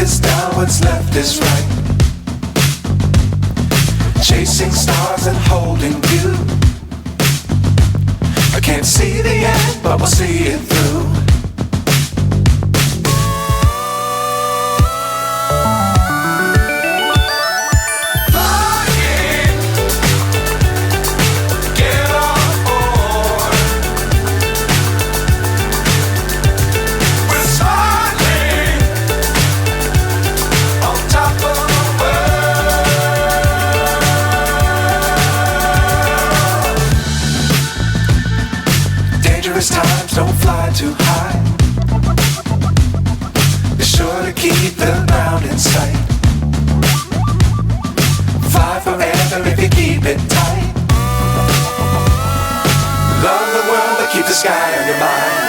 is down, what's left is right. Chasing stars and holding you. I can't see the end, but we'll see it through. Times don't fly too high. Be sure to keep the ground in sight. Fly forever if you keep it tight. Love the world but keep the sky on your mind.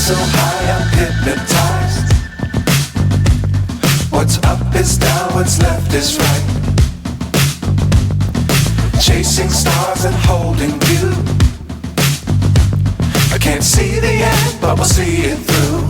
So high I'm hypnotized. What's up is down, what's left is right. Chasing stars and holding you. I can't see the end, but we'll see it through.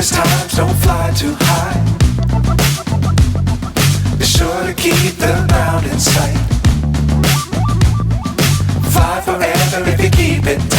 Times don't fly too high. Be sure to keep the ground in sight. Fly forever if you keep it